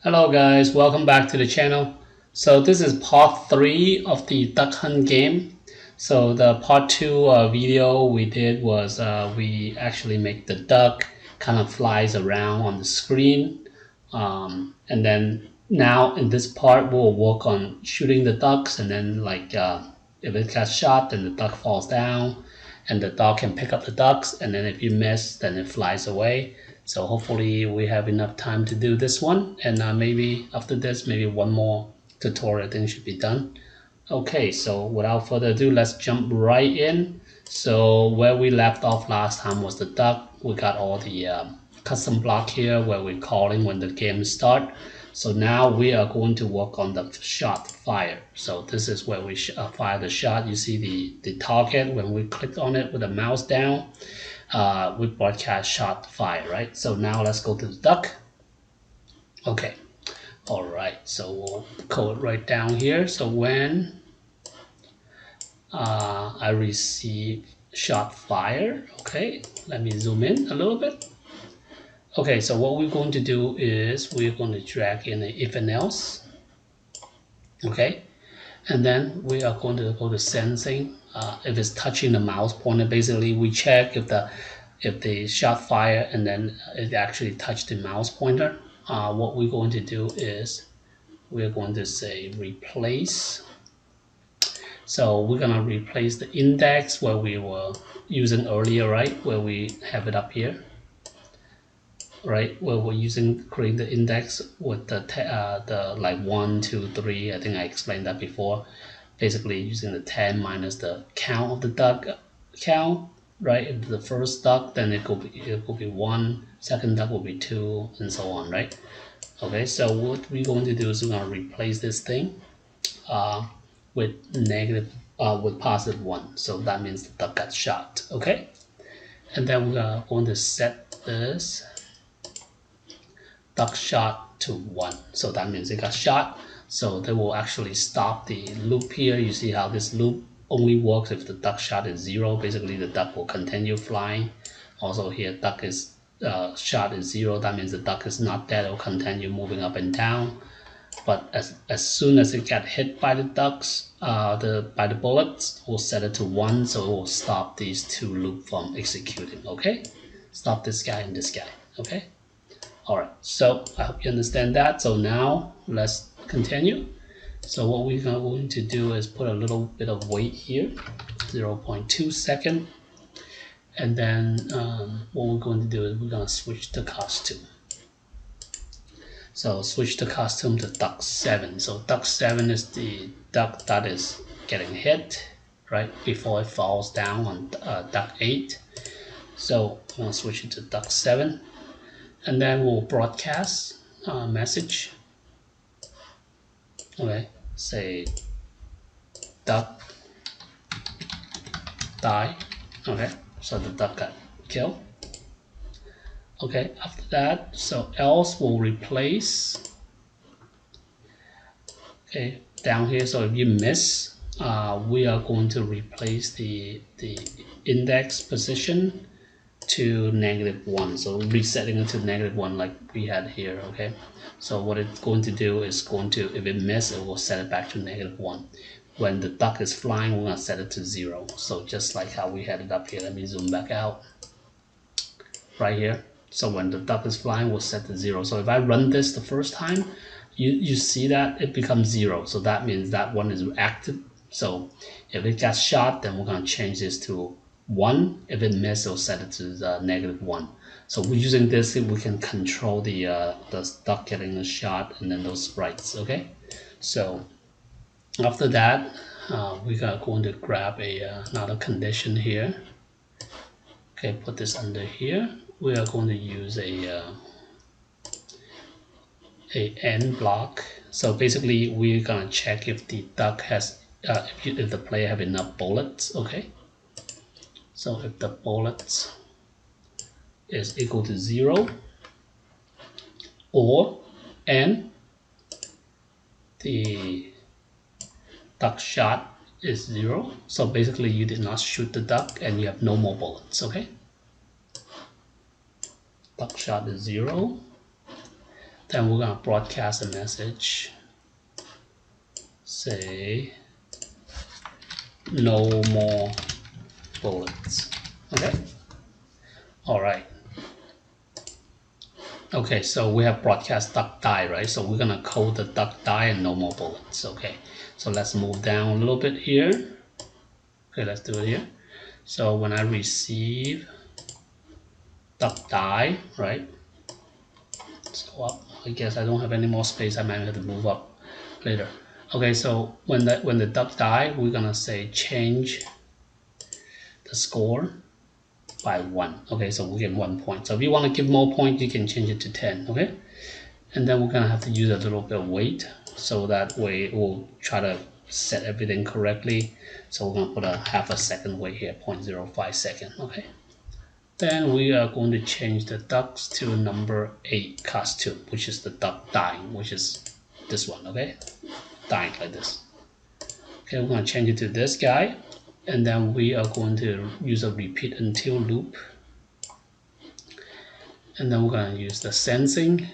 Hello guys, welcome back to the channel. So this is part 3 of the duck hunt game. So the part 2 video we did was we actually make the duck kind of flies around on the screen. And then now in this part we'll work on shooting the ducks, and then if it gets shot then the duck falls down and the dog can pick up the ducks, and then if you miss then it flies away. So hopefully we have enough time to do this one, and maybe after this maybe one more tutorial thing should be done. Okay, so without further ado, let's jump right in. So where we left off last time was the duck. We got all the custom block here where we're calling when the game start. So now we are going to work on the shot fire. So this is where we fire the shot. You see the target when we click on it with the mouse down. We broadcast shot fire, right? So now let's go to the duck. Okay, all right, so we'll code right down here. So when I receive shot fire, okay, let me zoom in a little bit. Okay, so what we're going to do is we're going to drag in an if and else. Okay, and then we are going to go to sensing. If it's touching the mouse pointer, basically we check if the shot fire and then it actually touched the mouse pointer. What we're going to do is we're going to say replace. So we're gonna replace the index where we were using earlier, right? Where we have it up here, right? Where we're using create the index with the like 1, 2, 3. I think I explained that before. Basically using the 10 minus the count of the duck count, right? If the first duck, then it could be 1. Second duck will be 2, and so on, right? Okay, so what we're going to do is we're gonna replace this thing with with positive 1. So that means the duck got shot. Okay, and then we're going to set this duck shot to 1. So that means it got shot. So they will actually stop the loop here. You see how this loop only works if the duck shot is 0. Basically the duck will continue flying. Also here duck is shot is 0. That means the duck is not dead. It will continue moving up and down. But as soon as it got hit by the ducks, by the bullets, we'll set it to 1, so it will stop these two loops from executing. Okay, stop this guy and this guy. Okay, all right. So I hope you understand that. So now let's continue. So what we're going to do is put a little bit of weight here, 0.2 second, and then what we're going to do is we're going to switch the costume. So switch the costume to duck 7. So duck 7 is the duck that is getting hit right before it falls down on duck 8. So I'm going to switch it to duck 7, and then we'll broadcast a message. Okay, say duck die. Okay, so the duck got killed. Okay, after that, so else will replace. Okay, down here, so if you miss, we are going to replace the index position to -1. So resetting it to -1 like we had here. Okay, so what it's going to do is if it misses, it will set it back to -1. When the duck is flying, we're going to set it to 0. So just like how we had it up here, let me zoom back out right here. So when the duck is flying, we'll set to 0. So if I run this the first time, you see that it becomes 0. So that means that one is active. So if it gets shot, then we're going to change this to 1. If it misses, we'll set it to -1. So we're using this, we can control the duck getting a shot and then those sprites. Okay, so after that, we are going to grab another condition here. Okay, put this under here. We are going to use a end block. So basically we're gonna check if the duck has if the player have enough bullets. Okay, so if the bullets is equal to 0, or and the duck shot is 0, so basically you did not shoot the duck and you have no more bullets. Okay, duck shot is 0. Then we're gonna broadcast a message, say no more bullets. Okay, all right. Okay, so we have broadcast duck die, right? So we're gonna code the duck die and no more bullets. Okay, so let's move down a little bit here. Okay, let's do it here. So when I receive duck die, right? So up. I guess I don't have any more space. I might have to move up later. Okay, so when the duck die, we're gonna say change the score by 1. Okay, so we get 1 point. So if you want to give more points, you can change it to 10. Okay, and then we're gonna have to use a little bit of wait, so that way we'll try to set everything correctly. So we're gonna put a half a second wait here, 0.05 second. Okay, then we are going to change the ducks to number 8 costume, which is the duck dying, which is this one. Okay, dying like this. Okay, we're gonna change it to this guy, and then we are going to use a repeat until loop, and then we're gonna use the sensing,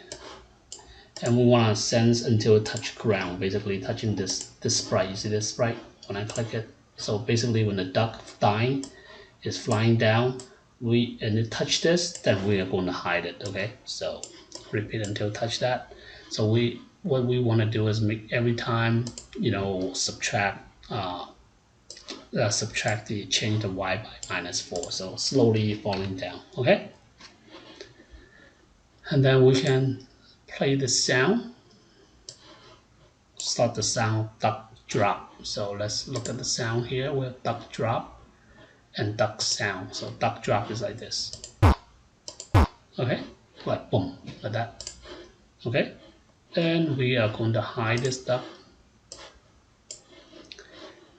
and we want to sense until it touch ground, basically touching this sprite. You see this sprite when I click it? So basically when the duck dying is flying down, and it touch this, then we are going to hide it. Okay, so repeat until touch that. So what we want to do is make every time, you know, subtract change the y by -4, so slowly falling down. Okay, and then we can play the sound, start the sound duck drop. So let's look at the sound here. We have duck drop and duck sound. So duck drop is like this. Okay, like boom, like that. Okay, then we are going to hide this duck,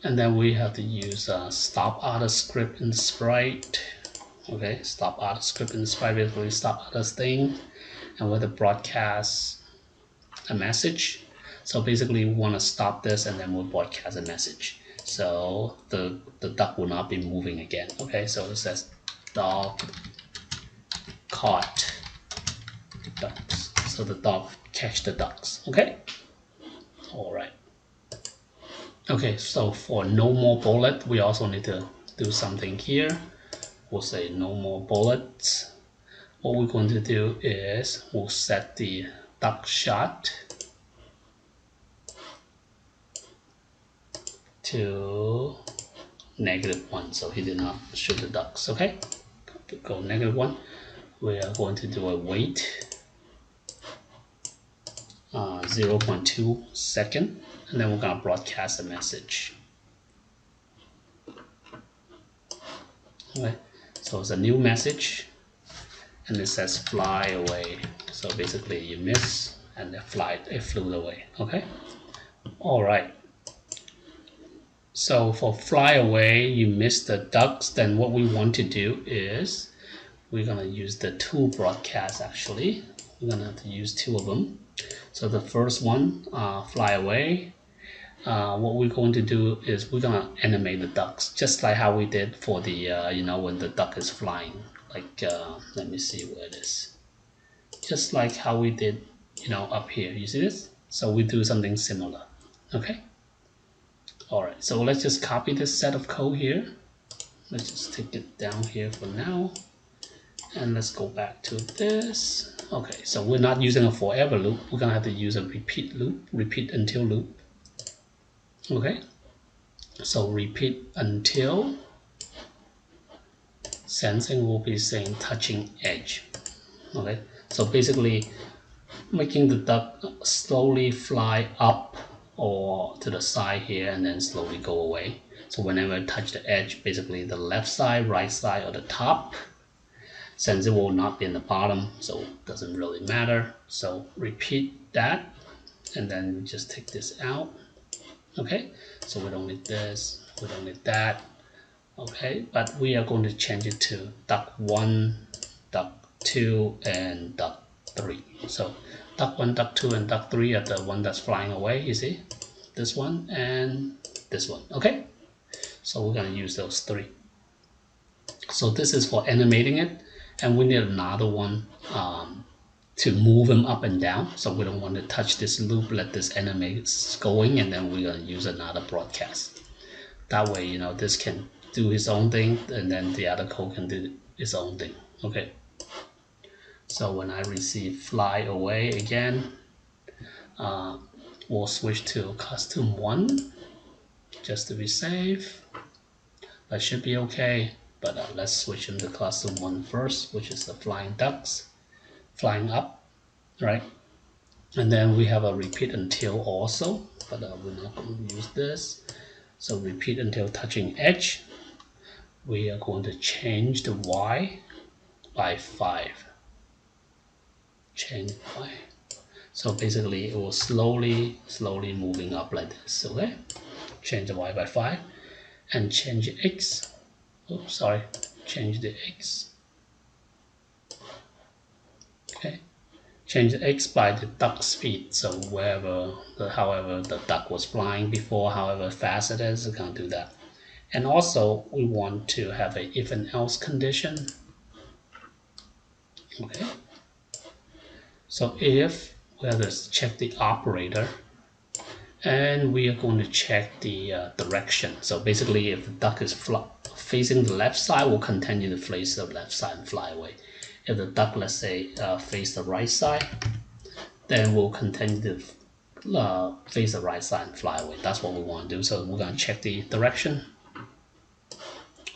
and then we have to use stop other script in the sprite. Okay, stop other script in the sprite, basically stop other thing, and with the broadcast a message. So basically we want to stop this, and then we'll broadcast a message. So the duck will not be moving again. Okay, so it says dog caught ducks. So the dog catch the ducks. Okay, all right. Okay, so for no more bullet, we also need to do something here. We'll say no more bullets. What we're going to do is we'll set the duck shot to -1, so he did not shoot the ducks. Okay, go -1. We are going to do a wait 0.2 second, and then we're going to broadcast a message. Okay, so it's a new message, and it says fly away. So basically you miss, and it flew away. Okay, all right. So for fly away, you miss the ducks, then what we want to do is we're gonna use the 2 broadcasts. Actually, we're gonna have to use 2 of them. So the first one, fly away, what we're going to do is we're gonna animate the ducks, just like how we did for the, you know, when the duck is flying. Like, let me see where it is. Just like how we did, you know, up here. You see this? So we do something similar. Okay. All right. So let's just copy this set of code here. Let's just take it down here for now. And let's go back to this. Okay, so we're not using a forever loop. We're gonna have to use a repeat loop, repeat until loop. Okay, so repeat until sensing will be saying touching edge. Okay, so basically making the duck slowly fly up or to the side here and then slowly go away. So whenever I touch the edge, basically the left side, right side, or the top, since it will not be in the bottom, so it doesn't really matter. So repeat that, and then just take this out. Okay, so we don't need this, we don't need that. Okay, but we are going to change it to duck 1, duck 2, and duck 3. So duck 1, duck 2, and duck 3 are the one that's flying away. You see, this one and this one. Okay, so we're gonna use those 3. So this is for animating it. And we need another one to move them up and down. So we don't want to touch this loop, let this animate going, and then we're going to use another broadcast. That way, this can do its own thing, and then the other code can do its own thing. Okay. So when I receive fly away again, we'll switch to custom 1 just to be safe. That should be okay, but let's switch into custom 1 first, which is the flying ducks, flying up, right? And then we have a repeat until also, but we're not going to use this. So repeat until touching edge. We are going to change the Y by 5. Change Y. So basically it will slowly moving up like this, okay? Change the Y by 5 and change X. Oops, sorry, change the X. Okay, change the X by the duck speed. So however the duck was flying before, however fast it is, it's gonna do that. And also we want to have a if and else condition. Okay. So if we have to check the operator, and we are going to check the direction. So basically, if the duck is facing the left side, we'll continue to face the left side and fly away. If the duck, let's say, face the right side, then we'll continue to face the right side and fly away. That's what we want to do. So we're going to check the direction.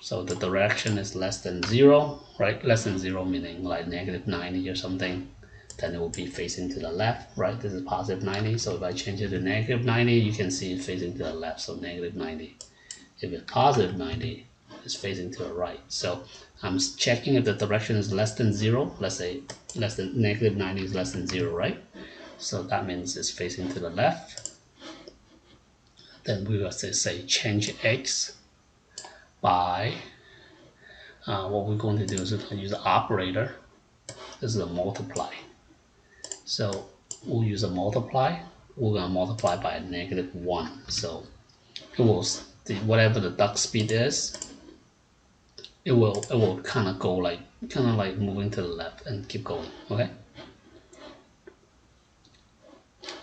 So the direction is less than 0, right? Less than 0 meaning like -90 or something. Then it will be facing to the left, right? This is positive 90. So if I change it to negative 90, you can see it facing to the left, so negative 90. If it's positive 90, it's facing to the right. So I'm checking if the direction is less than 0. Let's say negative 90 is less than 0, right? So that means it's facing to the left. Then we will say change X by, what we're going to do is we're going to use the operator. This is a multiply. So we'll use a multiply. We're going to multiply by a -1. So it will, whatever the duck speed is, it will kind of go like moving to the left and keep going. Okay.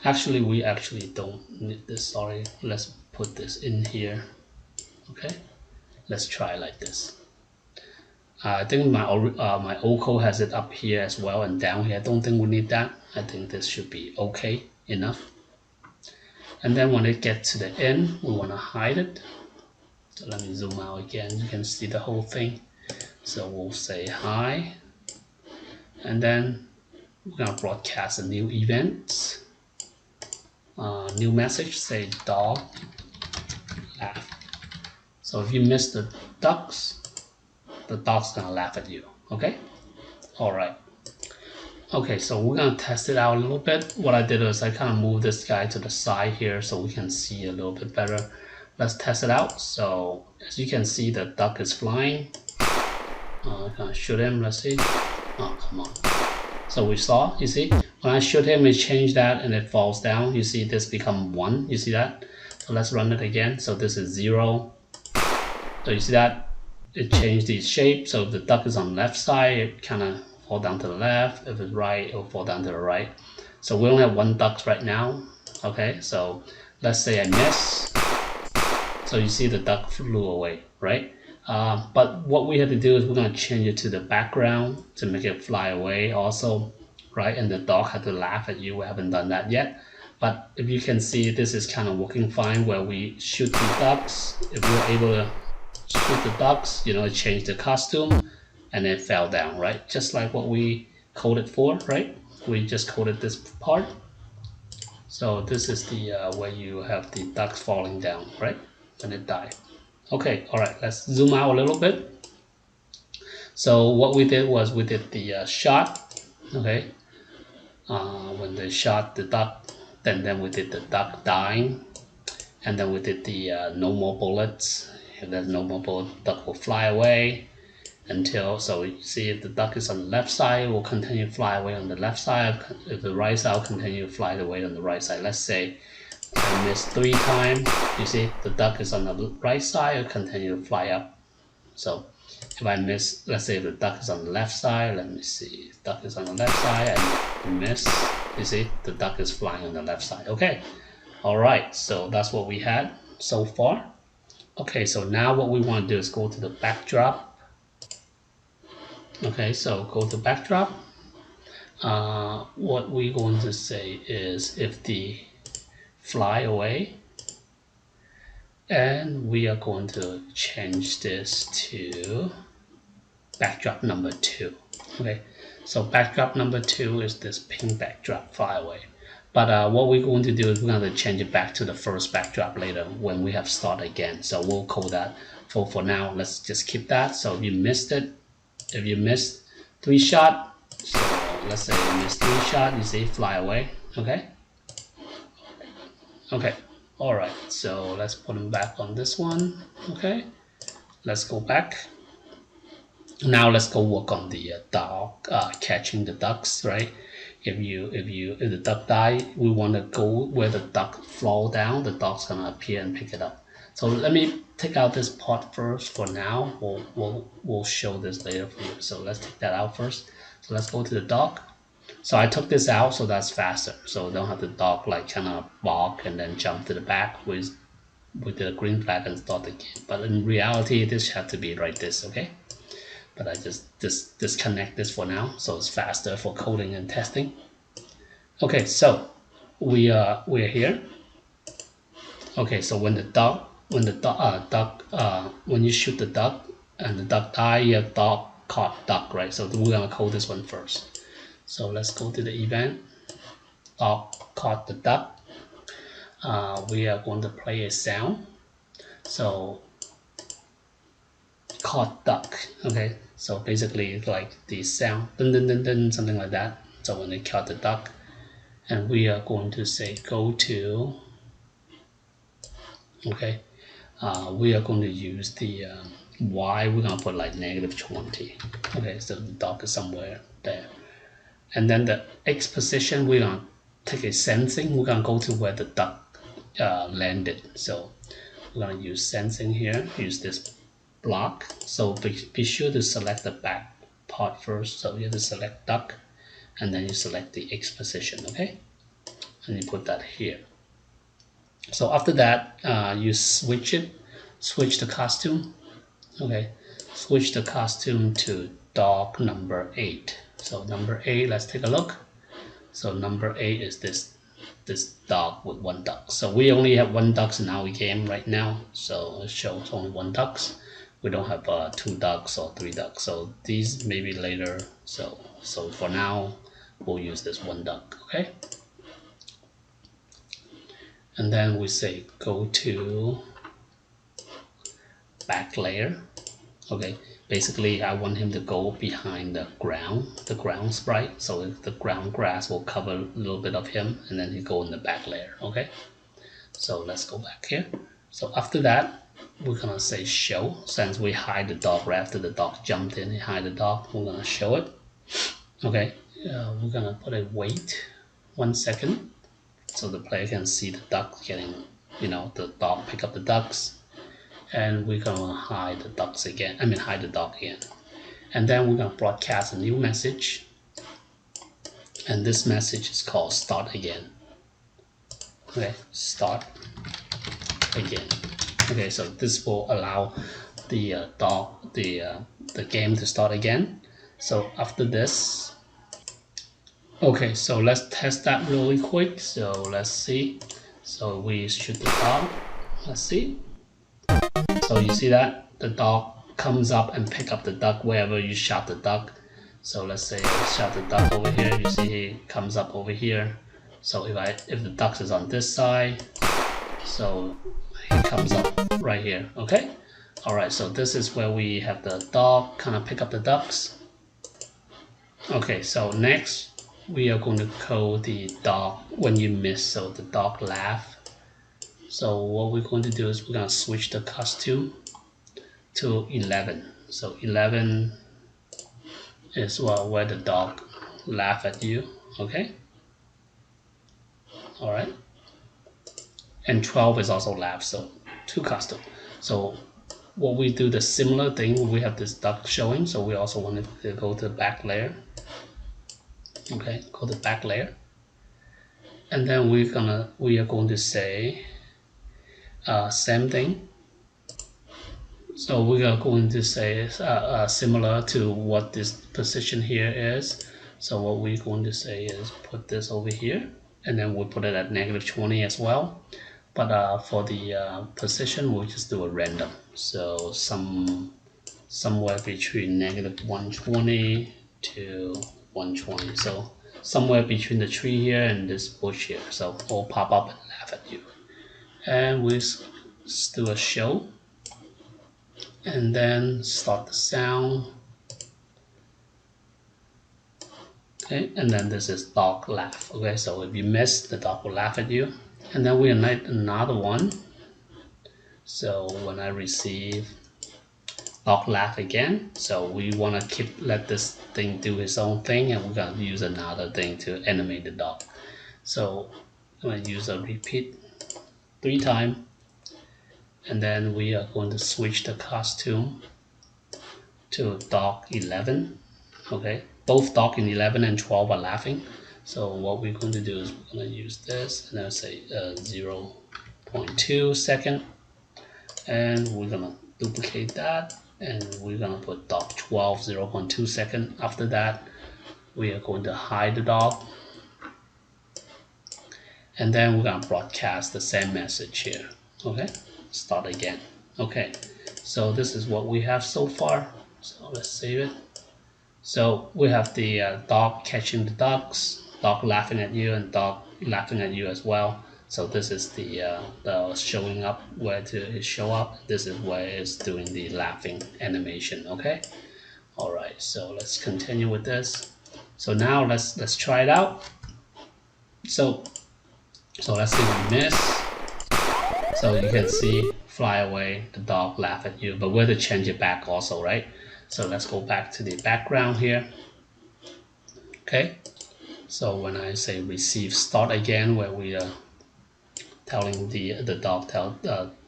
Actually, we don't need this. Sorry. Let's put this in here. Okay. Let's try like this. I think my old code has it up here as well and down here. I don't think we need that. I think this should be okay enough. And then when it gets to the end, we want to hide it. So let me zoom out again. You can see the whole thing. So we'll say hi, and then we're gonna broadcast a new event, new message. Say dog laugh. So if you miss the dog's gonna laugh at you. Okay. All right. Okay, so we're gonna test it out a little bit. What I did was I kind of moved this guy to the side here so we can see a little bit better. Let's test it out. So as you can see, the duck is flying. I'm gonna shoot him. Let's see. Oh, come on. So we saw, you see, when I shoot him, it changed that and it falls down. You see this become 1. You see that? So let's run it again. So this is 0. So you see that? It changed the shape. So if the duck is on the left side, it kind of fall down to the left. If it's right, it will fall down to the right. So we only have 1 duck right now. Okay, so let's say I miss. So you see the duck flew away, right? But what we have to do is we're going to change it to the background to make it fly away also, right? And the dog had to laugh at you. We haven't done that yet. But if you can see, this is kind of working fine where we shoot the ducks. If we're able to shoot the ducks, it changed the costume and it fell down, right? Just like what we coded for, right? We just coded this part. So this is the where you have the ducks falling down, right? When it died. Okay, all right, let's zoom out a little bit. So what we did was we did the shot, okay? When they shot the duck, then we did the duck dying, and then we did the no more bullets. If there's no more bullets, the duck will fly away until, so you see if the duck is on the left side, it will continue to fly away on the left side. If the right side, will continue to fly away on the right side. Let's say I missed 3 times. You see, the duck is on the right side, it'll continue to fly up. So, if I miss, let's say the duck is on the left side, let me see, duck is on the left side and miss, you see, the duck is flying on the left side. Okay, all right, so that's what we had so far. Okay, so now what we want to do is go to the backdrop. Okay, so go to backdrop. What we're going to say is if the fly away, and we are going to change this to backdrop number 2. Okay, so backdrop number 2 is this pink backdrop fly away. But what we're going to do is we're going to change it back to the first backdrop later when we have start again. So we'll code that. For now, let's just keep that. So if you missed it, if you missed 3 shot, so let's say you missed 3 shot, you see fly away. Okay. Okay. All right. So let's put them back on this one. Okay. Let's go back. Now let's go work on the dog catching the ducks, right? If the duck die, we want to go where the duck fall down. The dog's gonna appear and pick it up. So let me take out this part first. For now, we'll show this later for you. So let's take that out first. So let's go to the dog. So I took this out so that's faster. So don't have the dog like kind of bark and then jump to the back with the green flag and start the game. But in reality, this has to be like this, okay? But I just disconnect this for now, so it's faster for coding and testing. Okay, so we're here. Okay, so when you shoot the duck and the duck die, you have dog caught duck, right? So we're gonna code this one first. So let's go to the event. Dog caught the duck. We are going to play a sound. So caught duck. Okay, so basically it's like the sound dun dun dun dun, something like that. So when they caught the duck, and we are going to say go to, okay, we are going to use the y, we're going to put like -20. Okay, so the duck is somewhere there. And then the x position, we're going to take a sensing, we're going to go to where the duck landed. So we're going to use sensing here, use this block. So be sure to select the back part first. So you have to select duck and then you select the X position, okay? And you put that here. So after that, you switch the costume, okay? Switch the costume to dog number 8. So number 8, let's take a look. So number 8 is this dog with 1 duck. So we only have 1 ducks in our game right now. So it shows only 1 ducks. We don't have 2 ducks or 3 ducks. So these maybe later. So for now, we'll use this 1 duck, okay? And then we say go to back layer. Okay, basically I want him to go behind the ground sprite. So the ground grass will cover a little bit of him and then he go in the back layer, okay? So let's go back here. So after that, we're gonna say show. Since we hide the dog right after the dog jumped in, he hide the dog, we're gonna show it. Okay, we're gonna put a wait 1 second so the player can see the duck getting, the dog pick up the ducks. And we're gonna hide the ducks again, hide the dog again. And then we're gonna broadcast a new message. And this message is called start again. Okay, start again. Okay, so this will allow the the game to start again. So after this, okay, so let's test that really quick. So let's see. So we shoot the dog. Let's see. So you see that the dog comes up and pick up the duck wherever you shot the duck. So let's say I shot the duck over here. You see he comes up over here. So if the duck is on this side, so he comes up right here. Okay. All right. So this is where we have the dog kind of pick up the ducks. Okay. So next we are going to code the dog when you miss. So the dog laugh. So what we're going to do is we're going to switch the costume to 11. So 11 is where the dog laugh at you, okay? All right. And 12 is also laugh, so 2 custom. So what we do the similar thing, we have this duck showing, so we also want to go to the back layer. Okay, go to back layer, and then we are going to say same thing. So we are going to say similar to what this position here is. So what we're going to say is put this over here, and then we'll put it at -20 as well. But for the position, we'll just do a random. So somewhere between -120 to 120. So somewhere between the tree here and this bush here. So all pop up and laugh at you. And we do a show, and then start the sound. Okay, and then this is dog laugh. Okay, so if you miss, the dog will laugh at you. And then we need another one. So when I receive dog laugh again, so we want to let this thing do its own thing, and we're going to use another thing to animate the dog. So I'm going to use a repeat 3 times, and then we are going to switch the costume to dog 11. Okay, both dog in 11 and 12 are laughing. So what we're going to do is we're going to use this, and I'll say 0.2 second, and we're going to duplicate that, and we're going to put dog 12 0.2 second. After that, we are going to hide the dog, and then we're going to broadcast the same message here. Okay, start again. Okay, so this is what we have so far. So let's save it. So we have the dog catching the ducks, dog laughing at you, and dog laughing at you as well. So this is the showing up, where to show up. This is where it's doing the laughing animation. Okay. All right. So let's continue with this. So now let's try it out. So let's see if we miss. So you can see fly away, the dog laugh at you, but we're to change it back also, right? So let's go back to the background here. Okay, so when I say receive start again, where we are telling the dog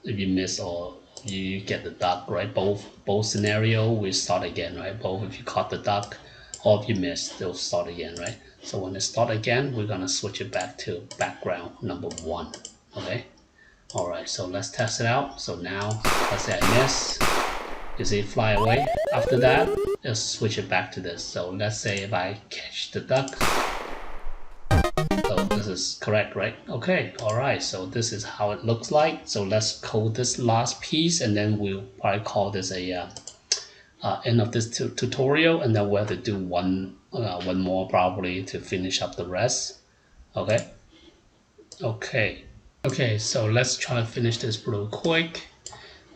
if you miss or you get the duck, right? Both scenario we start again, right? Both if you caught the duck or if you miss, they'll start again, right? So when they start again, we're gonna switch it back to background number 1. Okay. All right, so let's test it out. So now let's say I miss. You see it fly away. After that, let's switch it back to this. So let's say if I catch the duck. So this is correct, right? Okay, all right, so this is how it looks like. So let's code this last piece, and then we'll probably call this a end of this tutorial, and then we'll have to do one more probably to finish up the rest. Okay. Okay, so let's try to finish this real quick.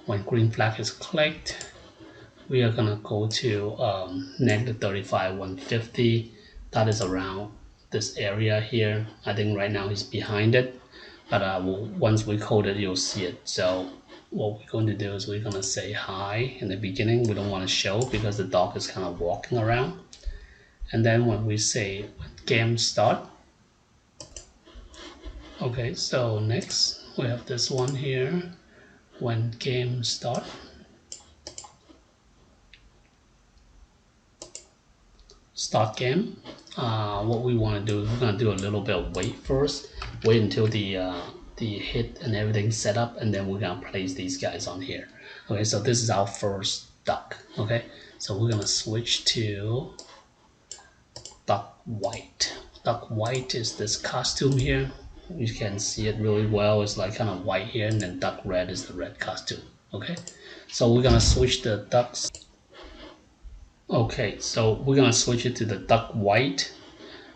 When green flag is clicked, we are gonna go to -35 150. That is around this area here. I think right now he's behind it, but once we code it, you'll see it. So what we're going to do is we're gonna say hi in the beginning. We don't want to show because the dog is kind of walking around. And then when we say game start, okay, so next we have this one here. When game start, start game. What we want to do is we're going to do a little bit of wait first. Wait until the hit and everything set up, and then we're going to place these guys on here. Okay, so this is our first duck. Okay, so we're going to switch to duck white. Duck white is this costume here. You can see it really well. It's like kind of white here, and then duck red is the red costume. Okay, so we're going to switch the ducks. Okay, so we're gonna switch it to the duck white,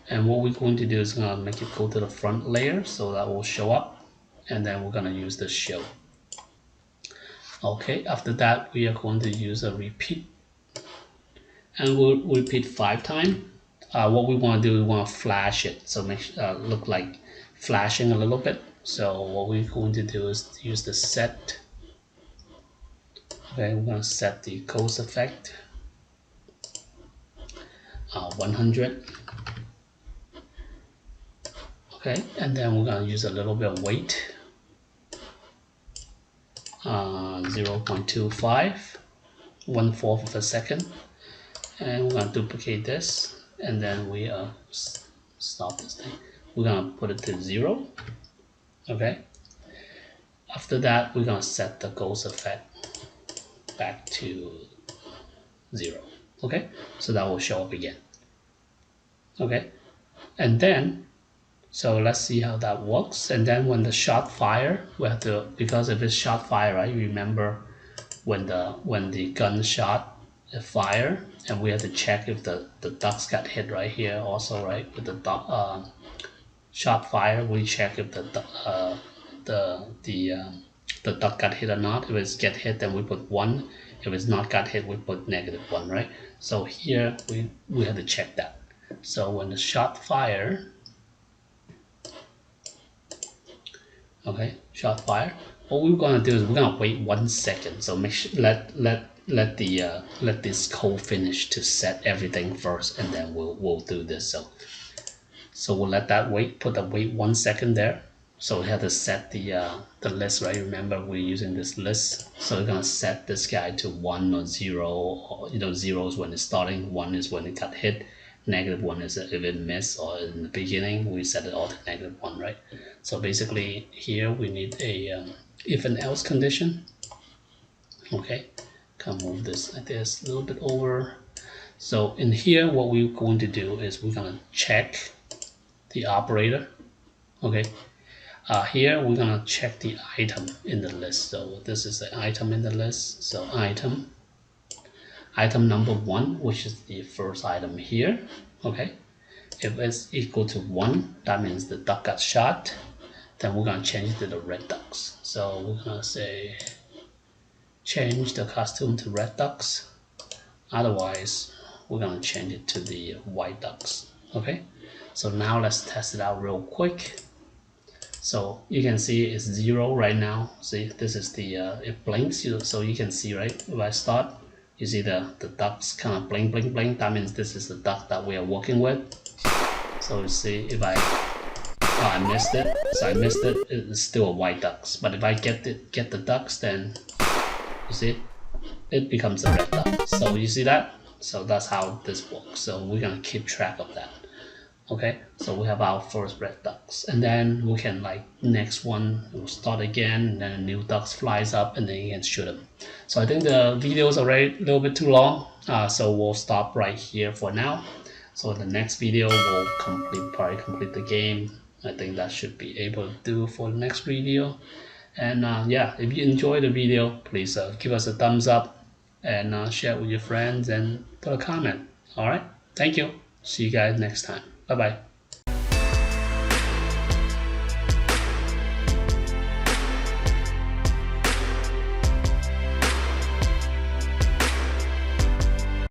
and what we're going to do is gonna make it go to the front layer, so that will show up, and then we're gonna use the show. Okay, after that we are going to use a repeat, and we'll repeat 5 times. What we want to do is we want to flash it, so make look like flashing a little bit. So what we're going to do is use the set. Okay, we're gonna set the ghost effect. 100. Okay, and then we're gonna use a little bit of weight. 0.25, 1/4 of a second, and we're gonna duplicate this, and then we stop this thing. We're gonna put it to 0. Okay. After that, we're gonna set the ghost effect back to 0. Okay, so that will show up again. Okay, and then so let's see how that works. And then when the shot fire, we have to, because if it's shot fire, right? Remember when the gun shot fire, and we have to check if the ducks got hit right here also, right? With the shot fire, we check if the duck got hit or not. If it's get hit, then we put 1. If it's not got hit, we put -1, right? So here we have to check that. So when the shot fire, okay, shot fire, what we're gonna do is we're gonna wait 1 second. So make sure let this code finish to set everything first, and then we'll do this. So we'll let that wait, put the wait 1 second there. So we have to set the list, right? Remember we're using this list. So we're gonna set this guy to 1 or 0, or 0 is when it's starting, 1 is when it got hit, -1 is if it missed, or in the beginning we set it all to -1, right? So basically here we need a if and else condition. Okay, can move this like this a little bit over. So in here what we're going to do is we're gonna check the operator. Okay, here we're gonna check the item in the list. So this is the item in the list. So item number 1, which is the first item here. Okay, if it's equal to 1, that means the duck got shot. Then we're gonna change it to the red ducks. So we're gonna say change the costume to red ducks. Otherwise we're gonna change it to the white ducks. Okay, so now let's test it out real quick. So you can see it's 0 right now. See, this is the it blinks, so you can see, right? If I start, you see the ducks kind of blink blink blink. That means this is the duck that we are working with. So you see, if I missed it, so I missed it, it's still a white ducks. But if I get the ducks, then you see it becomes a red duck. So you see that? So that's how this works. So we're gonna keep track of that. Okay, so we have our first red ducks, and then we can, like, next one we'll start again, and then a new ducks flies up, and then you can shoot them. So I think the video is already a little bit too long, so we'll stop right here for now. So in the next video we'll probably complete the game. I think that should be able to do for the next video. And yeah, if you enjoyed the video, please give us a thumbs up, and share it with your friends, and put a comment. All right, thank you. See you guys next time. Bye bye.